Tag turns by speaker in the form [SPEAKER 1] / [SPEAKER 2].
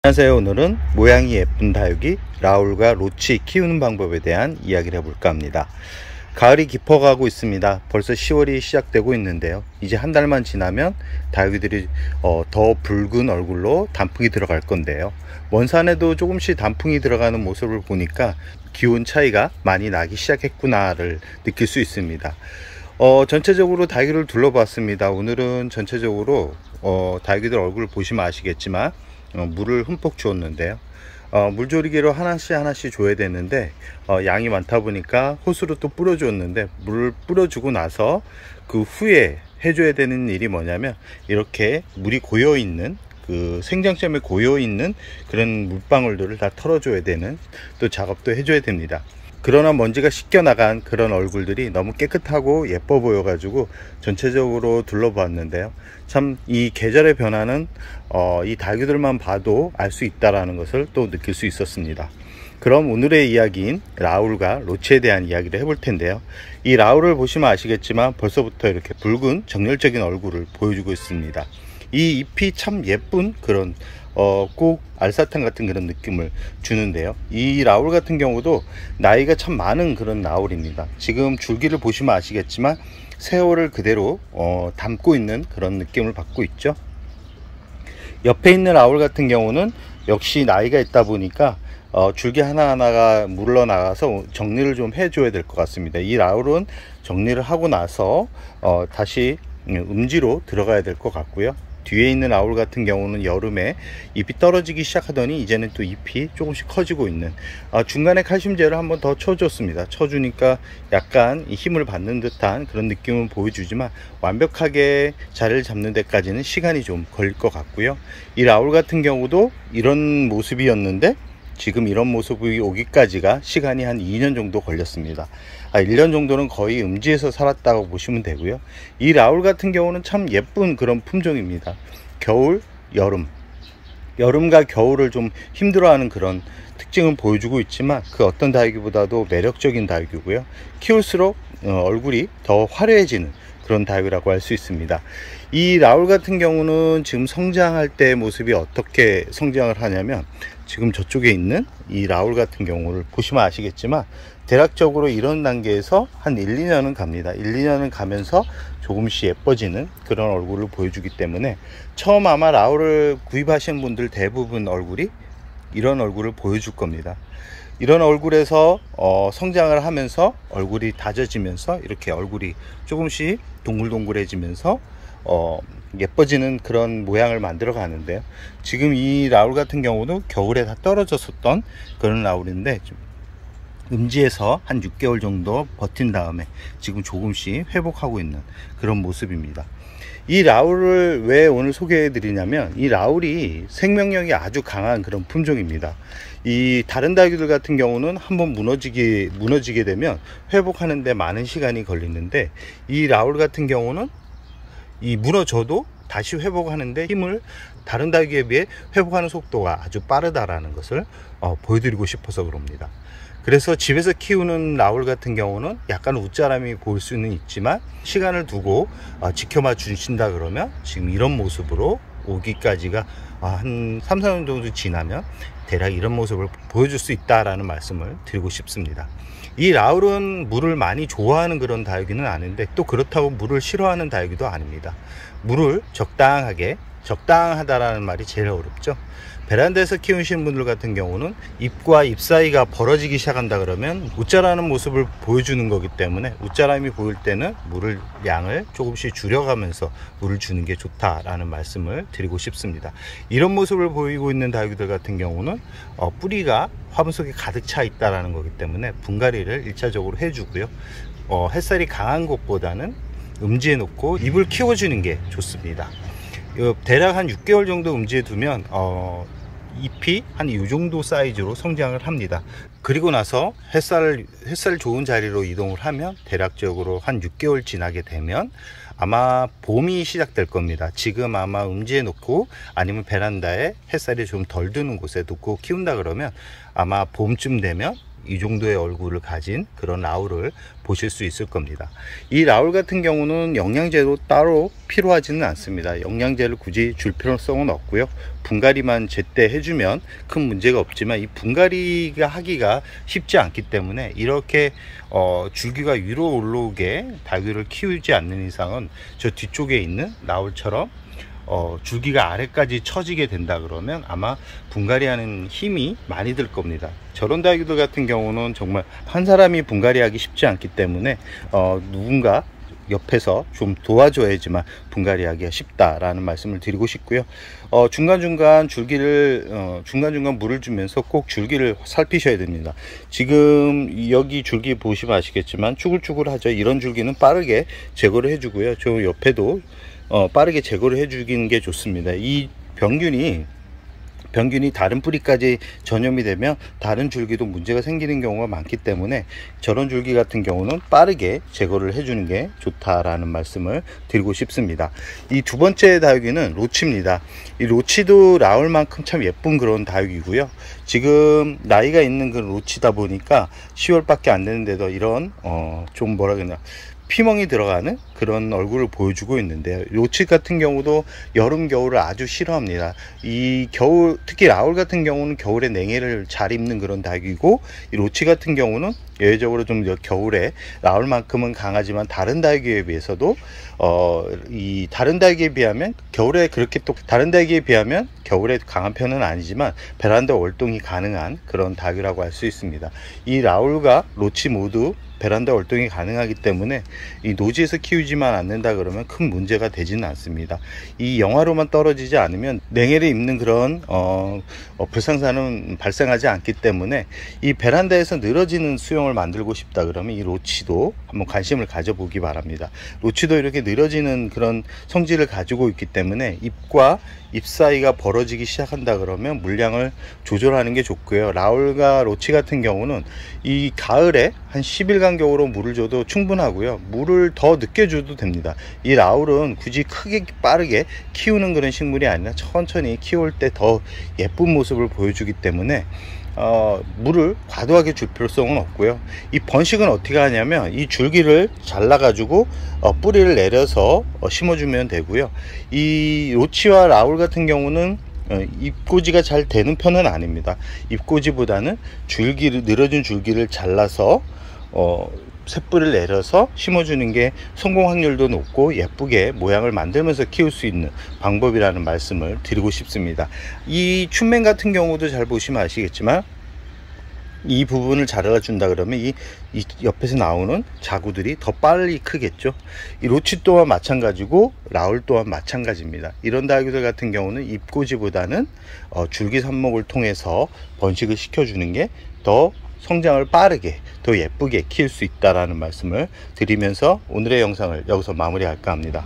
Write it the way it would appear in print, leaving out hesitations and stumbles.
[SPEAKER 1] 안녕하세요. 오늘은 모양이 예쁜 다육이 라울과 로치 키우는 방법에 대한 이야기를 해볼까 합니다. 가을이 깊어가고 있습니다. 벌써 10월이 시작되고 있는데요. 이제 한 달만 지나면 다육이들이 더 붉은 얼굴로 단풍이 들어갈 건데요. 먼 산에도 조금씩 단풍이 들어가는 모습을 보니까 기온 차이가 많이 나기 시작했구나를 느낄 수 있습니다. 전체적으로 다육이를 둘러봤습니다. 오늘은 전체적으로 다육이들 얼굴을 보시면 아시겠지만 물을 흠뻑 주었는데요. 물조리개로 하나씩 줘야 되는데 양이 많다 보니까 호스로 또 뿌려주었는데, 물을 뿌려주고 나서 그 후에 해줘야 되는 일이 뭐냐면, 이렇게 물이 고여있는 그 생장점에 고여있는 그런 물방울들을 다 털어줘야 되는 또 작업도 해줘야 됩니다. 그러나 먼지가 씻겨 나간 그런 얼굴들이 너무 깨끗하고 예뻐 보여 가지고 전체적으로 둘러봤는데요. 참 이 계절의 변화는 이 다육이들만 봐도 알 수 있다라는 것을 또 느낄 수 있었습니다. 그럼 오늘의 이야기인 라울과 로치에 대한 이야기를 해볼 텐데요. 이 라울을 보시면 아시겠지만 벌써부터 이렇게 붉은 정열적인 얼굴을 보여주고 있습니다. 이 잎이 참 예쁜 그런 꼭 알사탕 같은 그런 느낌을 주는데요. 이 라울 같은 경우도 나이가 참 많은 그런 라울입니다. 지금 줄기를 보시면 아시겠지만 세월을 그대로 담고 있는 그런 느낌을 받고 있죠. 옆에 있는 라울 같은 경우는 역시 나이가 있다 보니까 줄기 하나하나가 물러나가서 정리를 좀 해줘야 될 것 같습니다. 이 라울은 정리를 하고 나서 다시 음지로 들어가야 될 것 같고요. 뒤에 있는 라울 같은 경우는 여름에 잎이 떨어지기 시작하더니 이제는 또 잎이 조금씩 커지고 있는, 중간에 칼슘제를 한번 더 쳐줬습니다. 쳐주니까 약간 힘을 받는 듯한 그런 느낌은 보여주지만 완벽하게 자리를 잡는 데까지는 시간이 좀 걸릴 것 같고요. 이 라울 같은 경우도 이런 모습이었는데 지금 이런 모습이 오기까지가 시간이 한 2년 정도 걸렸습니다. 1년 정도는 거의 음지에서 살았다고 보시면 되고요. 이 라울 같은 경우는 참 예쁜 그런 품종입니다. 겨울, 여름과 겨울을 좀 힘들어하는 그런 특징을 보여주고 있지만 그 어떤 다육이보다도 매력적인 다육이고요. 키울수록 얼굴이 더 화려해지는 그런 다육이라고 할 수 있습니다. 이 라울 같은 경우는 지금 성장할 때 모습이 어떻게 성장을 하냐면, 지금 저쪽에 있는 이 라울 같은 경우를 보시면 아시겠지만 대략적으로 이런 단계에서 한 1, 2년은 갑니다. 1, 2년은 가면서 조금씩 예뻐지는 그런 얼굴을 보여주기 때문에 처음 아마 라울을 구입하시는 분들 대부분 얼굴이 이런 얼굴을 보여줄 겁니다. 이런 얼굴에서 성장을 하면서 얼굴이 다져지면서 이렇게 얼굴이 조금씩 동글동글해지면서 예뻐지는 그런 모양을 만들어 가는데요. 지금 이 라울 같은 경우도 겨울에 다 떨어졌었던 그런 라울인데 음지에서 한 6개월 정도 버틴 다음에 지금 조금씩 회복하고 있는 그런 모습입니다. 이 라울을 왜 오늘 소개해 드리냐면, 이 라울이 생명력이 아주 강한 그런 품종입니다. 이 다른 다육이들 같은 경우는 한번 무너지게 되면 회복하는 데 많은 시간이 걸리는데, 이 라울 같은 경우는 이 무너져도 다시 회복하는데 힘을 다른 다육이에 비해 회복하는 속도가 아주 빠르다라는 것을 보여드리고 싶어서 그럽니다. 그래서 집에서 키우는 라울 같은 경우는 약간 웃자람이 보일 수는 있지만 시간을 두고 지켜봐 주신다 그러면 지금 이런 모습으로 오기까지가 한 3, 4년 정도 지나면 대략 이런 모습을 보여줄 수 있다라는 말씀을 드리고 싶습니다. 이 라울은 물을 많이 좋아하는 그런 다육이는 아닌데 또 그렇다고 물을 싫어하는 다육이도 아닙니다. 물을 적당하다라는 말이 제일 어렵죠. 베란다에서 키우시는 분들 같은 경우는 잎과 잎 사이가 벌어지기 시작한다 그러면 웃자라는 모습을 보여주는 거기 때문에 웃자람이 보일 때는 물을 양을 조금씩 줄여가면서 물을 주는 게 좋다라는 말씀을 드리고 싶습니다. 이런 모습을 보이고 있는 다육이들 같은 경우는 뿌리가 화분 속에 가득 차 있다라는 거기 때문에 분갈이를 1차적으로 해주고요. 햇살이 강한 곳보다는 음지에 놓고 잎을 키워주는 게 좋습니다. 대략 한 6개월 정도 음지에 두면 잎이 한 이 정도 사이즈로 성장을 합니다. 그리고 나서 햇살 좋은 자리로 이동을 하면 대략적으로 한 6개월 지나게 되면 아마 봄이 시작될 겁니다. 지금 아마 음지에 놓고 아니면 베란다에 햇살이 좀 덜 드는 곳에 놓고 키운다 그러면 아마 봄쯤 되면 이 정도의 얼굴을 가진 그런 라울을 보실 수 있을 겁니다. 이 라울 같은 경우는 영양제도 따로 필요하지는 않습니다. 영양제를 굳이 줄 필요성은 없고요. 분갈이만 제때 해주면 큰 문제가 없지만 이 분갈이가 하기가 쉽지 않기 때문에 이렇게 줄기가 위로 올라오게 닭을 키우지 않는 이상은 저 뒤쪽에 있는 라울처럼 줄기가 아래까지 처지게 된다 그러면 아마 분갈이하는 힘이 많이 들 겁니다. 저런 닭들 같은 경우는 정말 한 사람이 분갈이하기 쉽지 않기 때문에 누군가 옆에서 좀 도와줘야지만 분갈이하기가 쉽다라는 말씀을 드리고 싶고요. 중간중간 물을 주면서 꼭 줄기를 살피셔야 됩니다. 지금 여기 줄기 보시면 아시겠지만 쭈글쭈글하죠. 이런 줄기는 빠르게 제거를 해주고요. 저 옆에도 빠르게 제거를 해주는 게 좋습니다. 이 병균이 다른 뿌리까지 전염이 되면 다른 줄기도 문제가 생기는 경우가 많기 때문에 저런 줄기 같은 경우는 빠르게 제거를 해주는 게 좋다라는 말씀을 드리고 싶습니다. 이 두 번째 다육이는 로치입니다. 이 로치도 라울만큼 참 예쁜 그런 다육이고요. 지금 나이가 있는 그런 로치다 보니까 10월밖에 안 되는데도 이런 좀 뭐라 그러나 피멍이 들어가는 그런 얼굴을 보여주고 있는데요. 로치 같은 경우도 여름 겨울을 아주 싫어합니다. 이 겨울, 특히 라울 같은 경우는 겨울에 냉해를 잘 입는 그런 닭이고, 이 로치 같은 경우는 예외적으로 좀 겨울에 라울만큼은 강하지만 다른 닭에 비해서도 이 다른 닭에 비하면 겨울에 그렇게 또 다른 닭에 비하면 겨울에 강한 편은 아니지만 베란다 월동이 가능한 그런 닭이라고 할 수 있습니다. 이 라울과 로치 모두 베란다 월동이 가능하기 때문에 이 노지에서 키우지만 않는다 그러면 큰 문제가 되지는 않습니다. 이 영하로만 떨어지지 않으면 냉해를 입는 그런 불상사는 발생하지 않기 때문에 이 베란다에서 늘어지는 수영을 만들고 싶다 그러면 이 로치도 한번 관심을 가져보기 바랍니다. 로치도 이렇게 늘어지는 그런 성질을 가지고 있기 때문에 잎과 잎 사이가 벌어지기 시작한다 그러면 물량을 조절하는 게 좋고요. 라울과 로치 같은 경우는 이 가을에 한 10일간 겨울로 물을 줘도 충분하고요. 물을 더 늦게 줘도 됩니다. 이 라울은 굳이 크게 빠르게 키우는 그런 식물이 아니라 천천히 키울 때 더 예쁜 모습을 보여주기 때문에 물을 과도하게 줄 필요성은 없고요. 이 번식은 어떻게 하냐면 이 줄기를 잘라 가지고 뿌리를 내려서 심어주면 되고요. 이 로치와 라울 같은 경우는 잎꽂이가 잘 되는 편은 아닙니다. 잎꽂이보다는 늘어진 줄기를 잘라서 새뿌리를 내려서 심어주는 게 성공 확률도 높고 예쁘게 모양을 만들면서 키울 수 있는 방법이라는 말씀을 드리고 싶습니다. 이 춘맨 같은 경우도 잘 보시면 아시겠지만 이 부분을 잘라준다 그러면 이 옆에서 나오는 자구들이 더 빨리 크겠죠. 이 로치 또한 마찬가지고 라울 또한 마찬가지입니다. 이런 닭들 같은 경우는 잎꽂이보다는 줄기 삽목을 통해서 번식을 시켜주는 게 더 성장을 빠르게 더 예쁘게 키울 수 있다라는 말씀을 드리면서 오늘의 영상을 여기서 마무리할까 합니다.